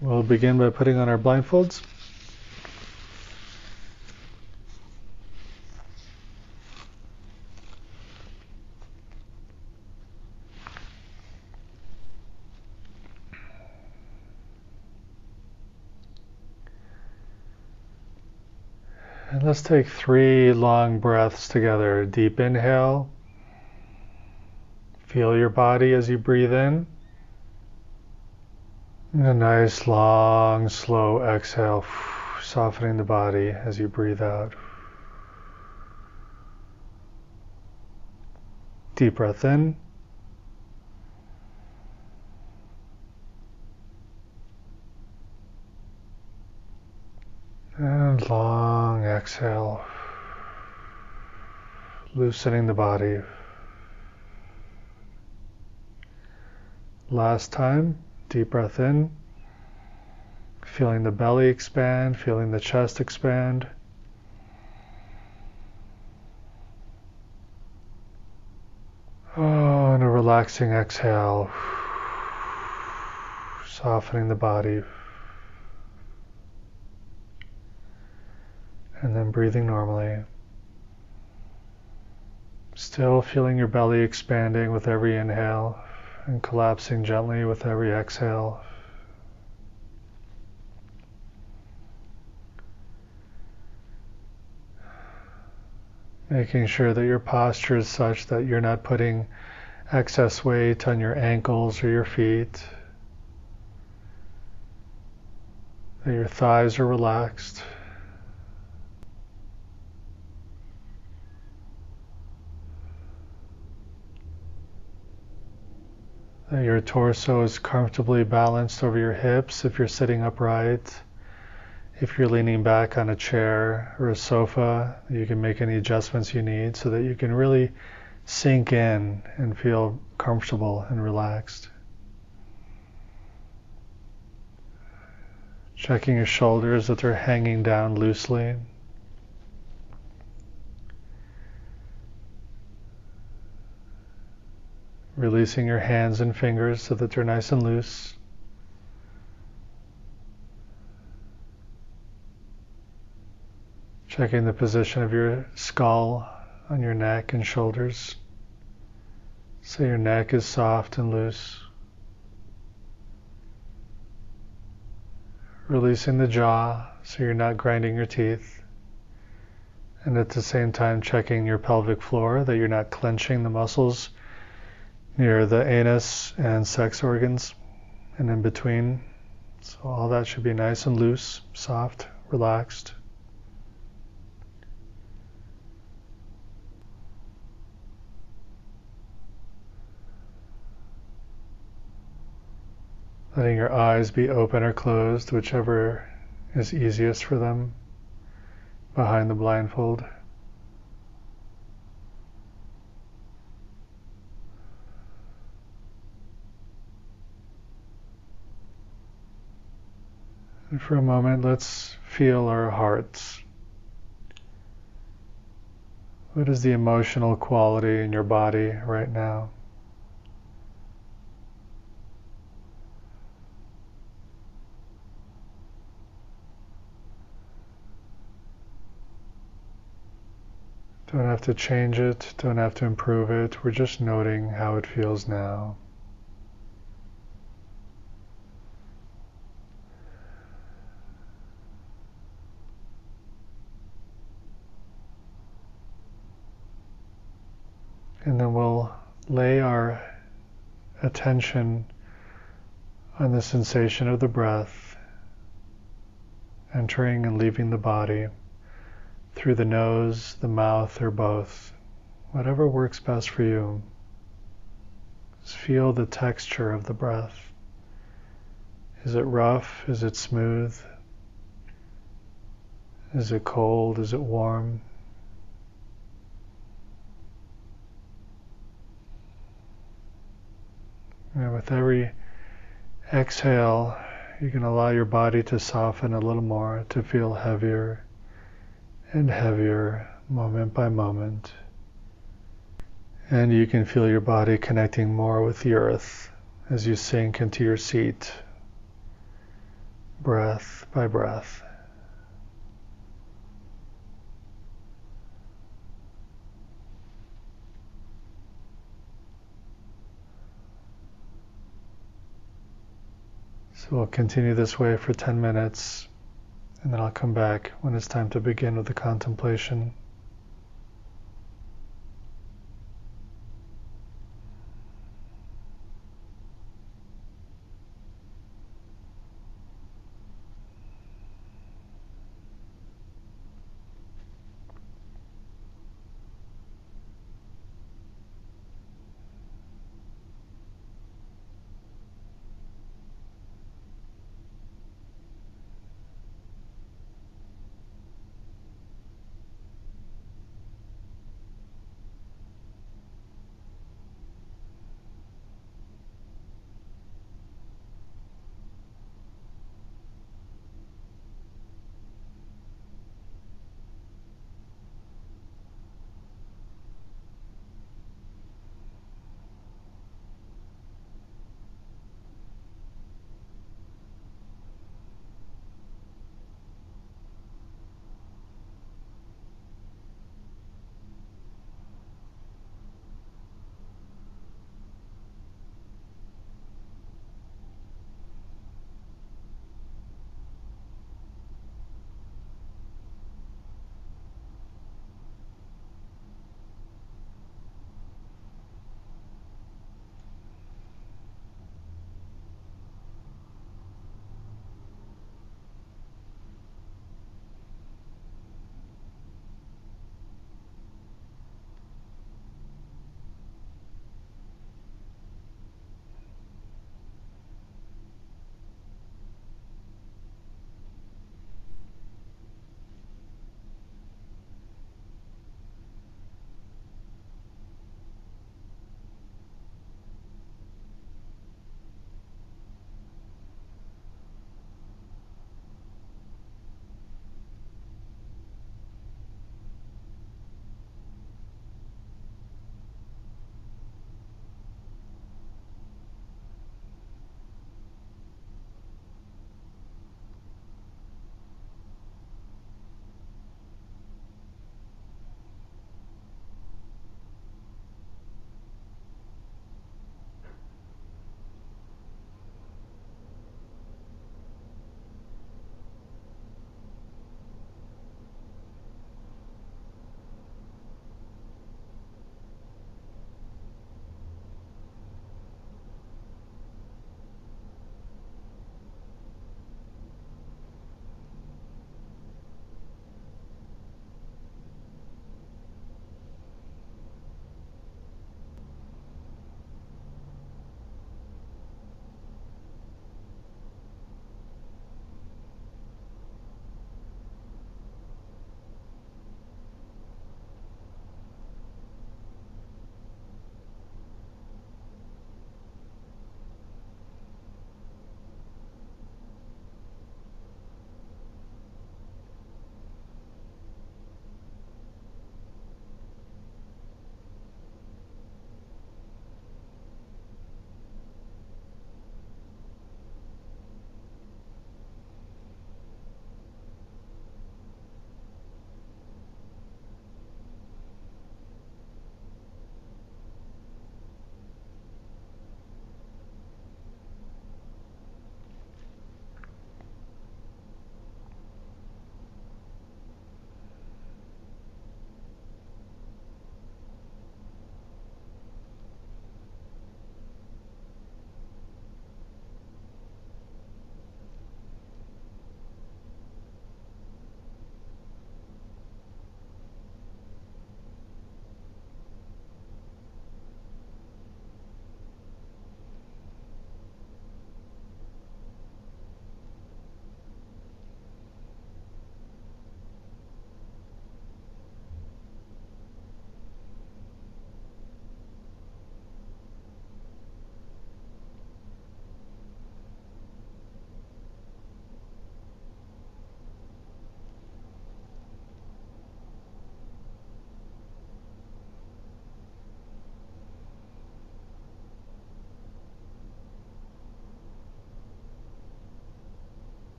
We'll begin by putting on our blindfolds. And let's take 3 long breaths together. Deep inhale. Feel your body as you breathe in. And a nice, long, slow exhale, softening the body as you breathe out. Deep breath in. And long exhale, loosening the body. Last time, deep breath in, feeling the belly expand, feeling the chest expand. Oh, and a relaxing exhale, softening the body. And then breathing normally. Still feeling your belly expanding with every inhale and collapsing gently with every exhale. Making sure that your posture is such that you're not putting excess weight on your ankles or your feet. That your thighs are relaxed. That your torso is comfortably balanced over your hips if you're sitting upright. If you're leaning back on a chair or a sofa, you can make any adjustments you need so that you can really sink in and feel comfortable and relaxed. Checking your shoulders that they're hanging down loosely. Releasing your hands and fingers so that they're nice and loose. Checking the position of your skull on your neck and shoulders. So your neck is soft and loose. Releasing the jaw so you're not grinding your teeth. And at the same time checking your pelvic floor, that you're not clenching the muscles near the anus and sex organs and in between. So all that should be nice and loose, soft, relaxed. Letting your eyes be open or closed, whichever is easiest for them, behind the blindfold. And for a moment, let's feel our hearts. What is the emotional quality in your body right now? Don't have to change it, don't have to improve it. We're just noting how it feels now. And then we'll lay our attention on the sensation of the breath entering and leaving the body through the nose, the mouth, or both. Whatever works best for you. Just feel the texture of the breath. Is it rough? Is it smooth? Is it cold? Is it warm? And with every exhale, you can allow your body to soften a little more, to feel heavier and heavier moment by moment. And you can feel your body connecting more with the earth as you sink into your seat, breath by breath. So we'll continue this way for 10 minutes, and then I'll come back when it's time to begin with the contemplation.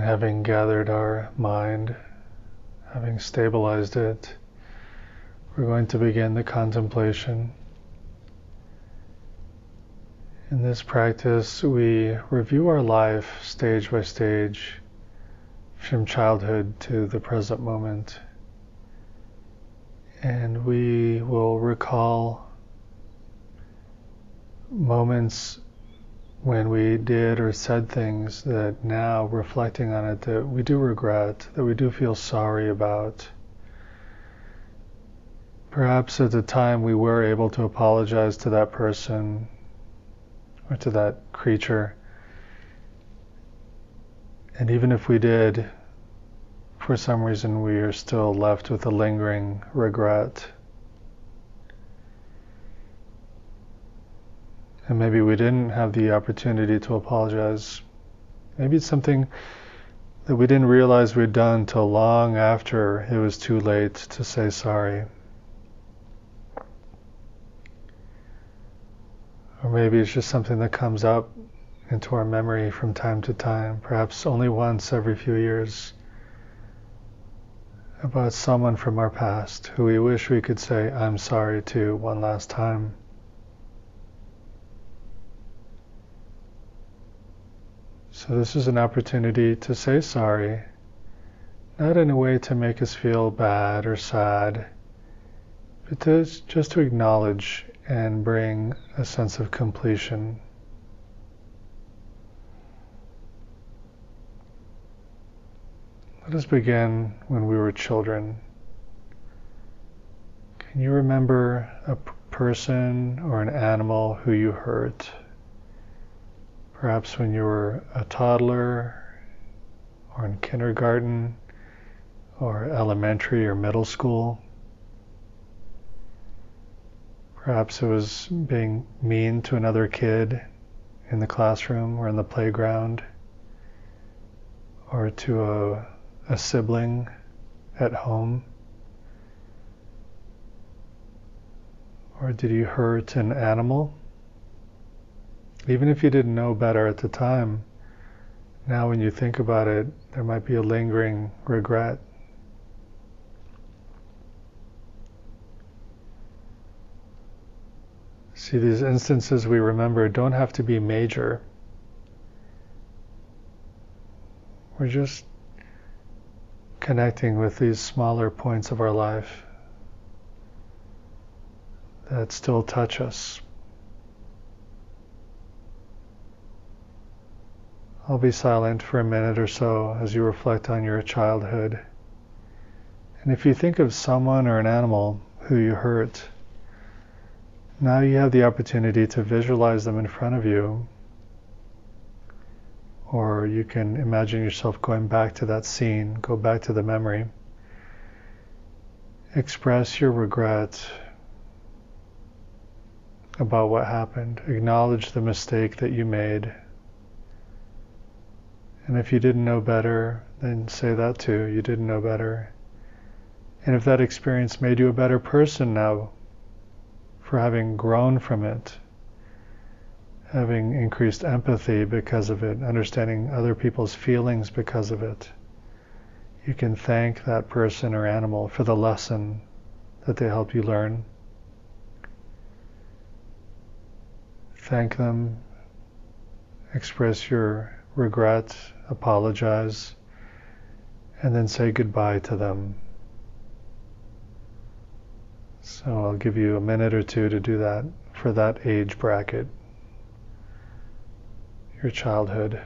having gathered our mind, having stabilized it, we're going to begin the contemplation. In this practice, we review our life stage by stage, from childhood to the present moment. And we will recall moments when we did or said things that now, reflecting on it, that we do regret, that we do feel sorry about. Perhaps at the time we were able to apologize to that person or to that creature. And even if we did, for some reason we are still left with a lingering regret. And maybe we didn't have the opportunity to apologize. Maybe it's something that we didn't realize we'd done till long after it was too late to say sorry. Or maybe it's just something that comes up into our memory from time to time, perhaps only once every few years, about someone from our past who we wish we could say, "I'm sorry" to one last time. So this is an opportunity to say sorry, not in a way to make us feel bad or sad, but just to acknowledge and bring a sense of completion. Let us begin when we were children. Can you remember a person or an animal who you hurt? Perhaps when you were a toddler, or in kindergarten, or elementary or middle school. Perhaps it was being mean to another kid in the classroom or in the playground, or to a sibling at home. Or did you hurt an animal? Even if you didn't know better at the time, now when you think about it, there might be a lingering regret. See, these instances we remember don't have to be major. We're just connecting with these smaller points of our life that still touch us. I'll be silent for a minute or so as you reflect on your childhood. And if you think of someone or an animal who you hurt, now you have the opportunity to visualize them in front of you. Or you can imagine yourself going back to that scene, go back to the memory. Express your regret about what happened. Acknowledge the mistake that you made. And if you didn't know better, then say that too. You didn't know better. And if that experience made you a better person now, for having grown from it, having increased empathy because of it, understanding other people's feelings because of it, you can thank that person or animal for the lesson that they helped you learn. Thank them, express your regret, apologize, and then say goodbye to them. So I'll give you a minute or two to do that for that age bracket, your childhood.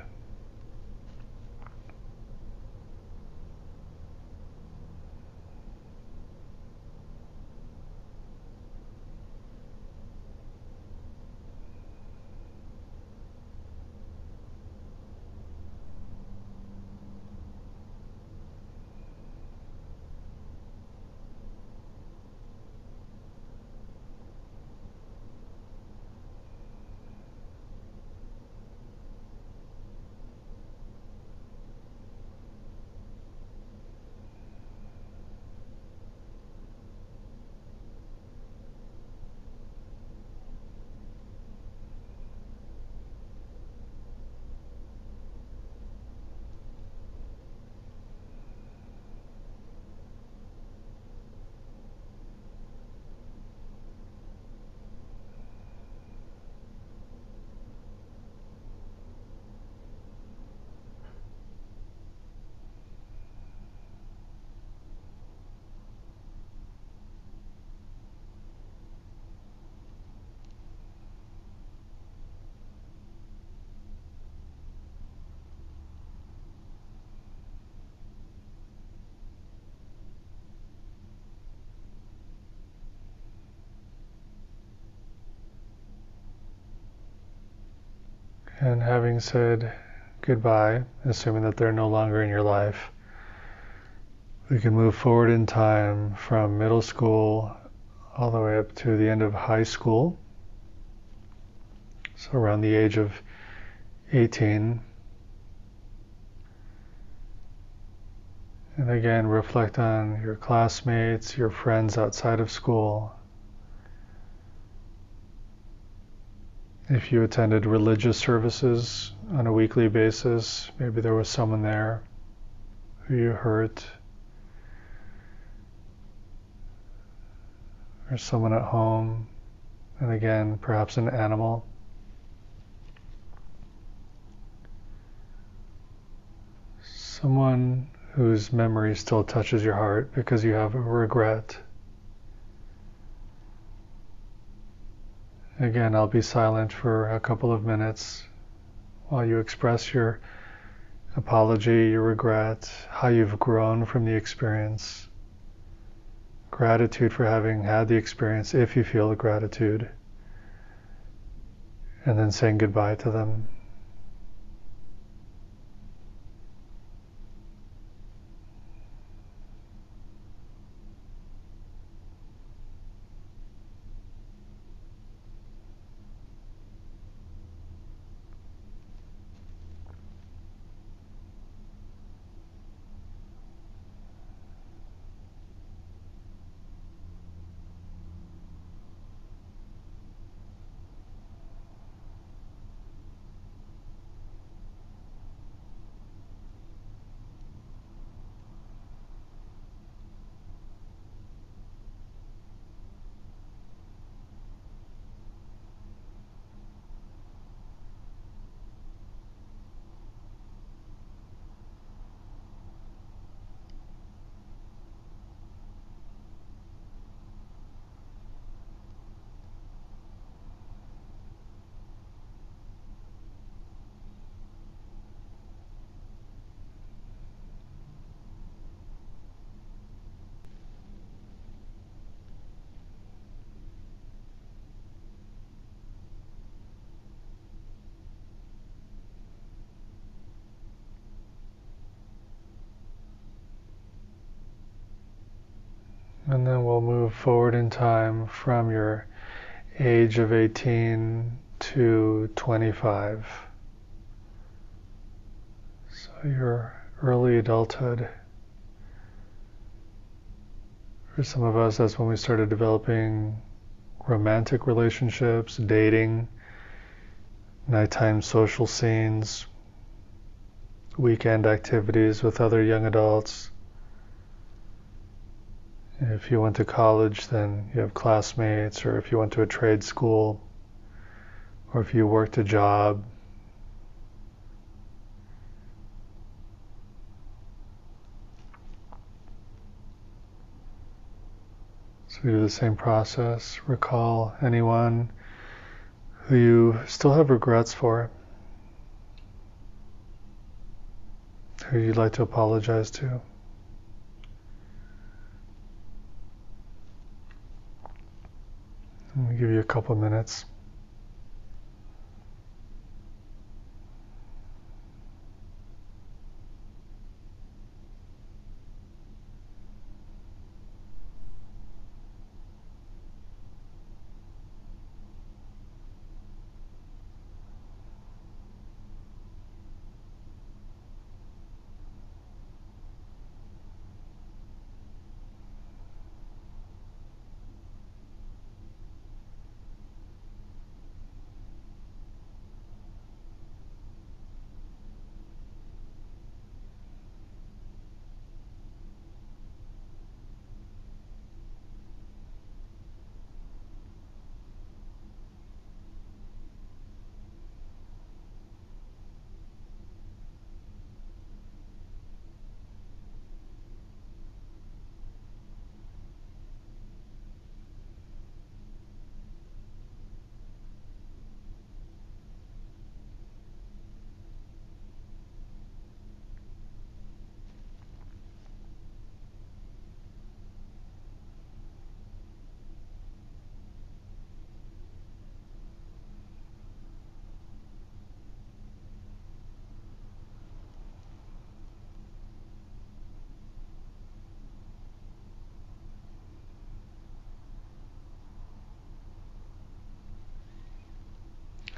And having said goodbye, assuming that they're no longer in your life, we can move forward in time from middle school all the way up to the end of high school. So around the age of 18. And again, reflect on your classmates, your friends outside of school. If you attended religious services on a weekly basis, maybe there was someone there who you hurt, or someone at home, and again, perhaps an animal. Someone whose memory still touches your heart because you have a regret. Again, I'll be silent for a couple of minutes while you express your apology, your regret, how you've grown from the experience, gratitude for having had the experience, if you feel the gratitude, and then saying goodbye to them. And then we'll move forward in time from your age of 18 to 25. So your early adulthood. For some of us, that's when we started developing romantic relationships, dating, nighttime social scenes, weekend activities with other young adults. If you went to college, then you have classmates, or if you went to a trade school, or if you worked a job. So we do the same process. Recall anyone who you still have regrets for, who you'd like to apologize to. I'm going to give you a couple minutes.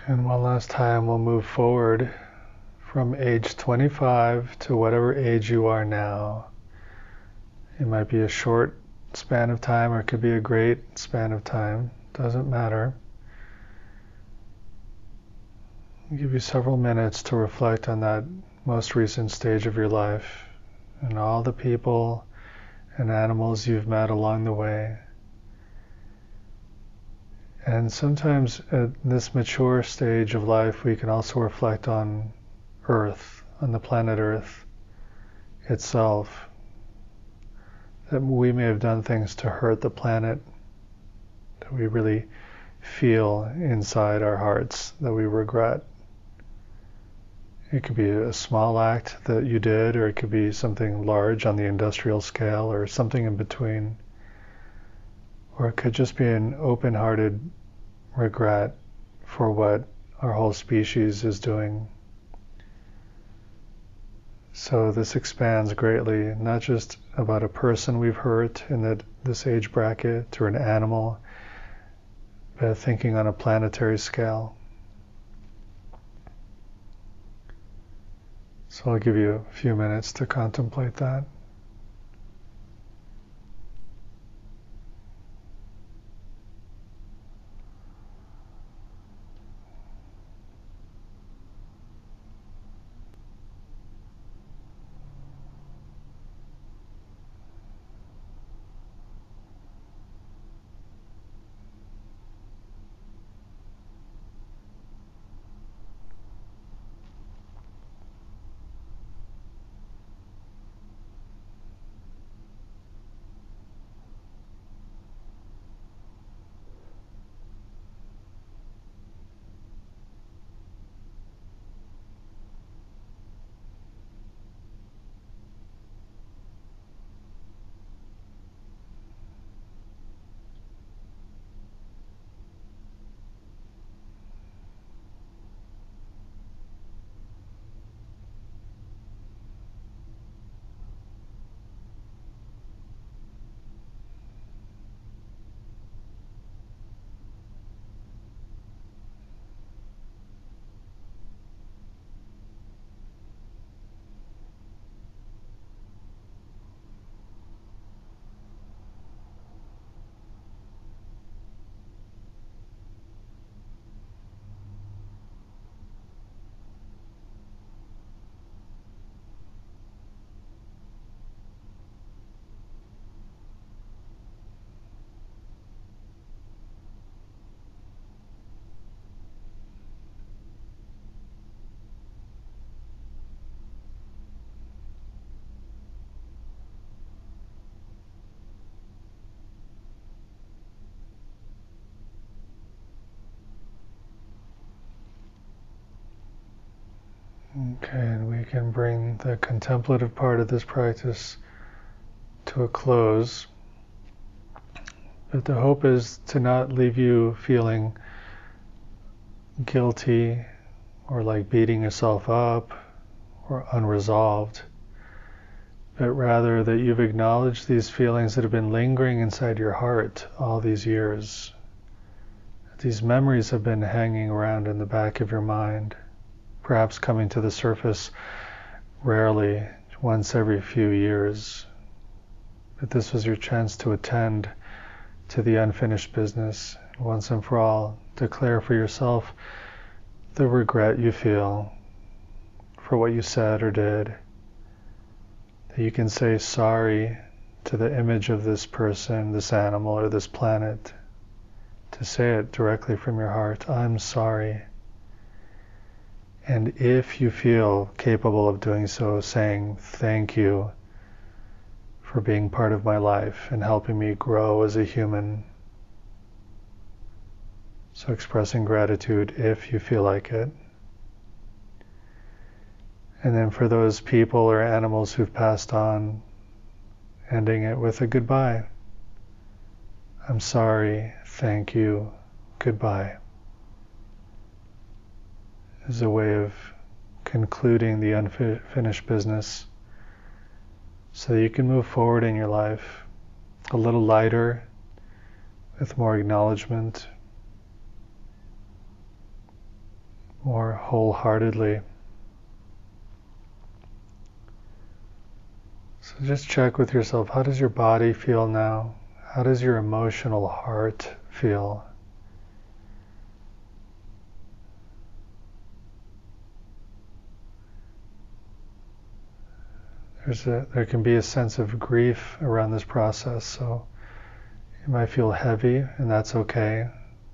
And one last time, we'll move forward from age 25 to whatever age you are now. It might be a short span of time, or it could be a great span of time. Doesn't matter. I'll give you several minutes to reflect on that most recent stage of your life and all the people and animals you've met along the way. And sometimes at this mature stage of life, we can also reflect on Earth, on the planet Earth itself. That we may have done things to hurt the planet, that we really feel inside our hearts that we regret. It could be a small act that you did, or it could be something large on the industrial scale, or something in between. Or it could just be an open-hearted regret for what our whole species is doing. So this expands greatly, not just about a person we've hurt in this age bracket, or an animal, but thinking on a planetary scale. So I'll give you a few minutes to contemplate that. Okay, and we can bring the contemplative part of this practice to a close. But the hope is to not leave you feeling guilty or like beating yourself up or unresolved, but rather that you've acknowledged these feelings that have been lingering inside your heart all these years. These memories have been hanging around in the back of your mind, perhaps coming to the surface rarely, once every few years. But this was your chance to attend to the unfinished business, once and for all, declare for yourself the regret you feel for what you said or did. That you can say sorry to the image of this person, this animal, or this planet. To say it directly from your heart, I'm sorry. And if you feel capable of doing so, saying thank you for being part of my life and helping me grow as a human. So expressing gratitude if you feel like it. And then for those people or animals who've passed on, ending it with a goodbye. I'm sorry, thank you, goodbye. As a way of concluding the unfinished business so that you can move forward in your life a little lighter, with more acknowledgement, more wholeheartedly. So just check with yourself, how does your body feel now? How does your emotional heart feel? There can be a sense of grief around this process, so you might feel heavy, and that's okay,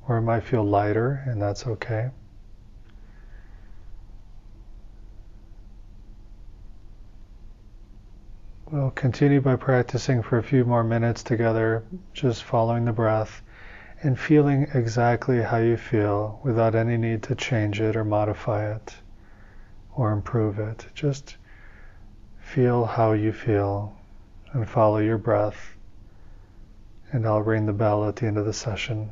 or it might feel lighter, and that's okay. We'll continue by practicing for a few more minutes together, just following the breath and feeling exactly how you feel without any need to change it or modify it or improve it. Just feel how you feel and follow your breath, and I'll ring the bell at the end of the session.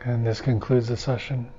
And this concludes the session.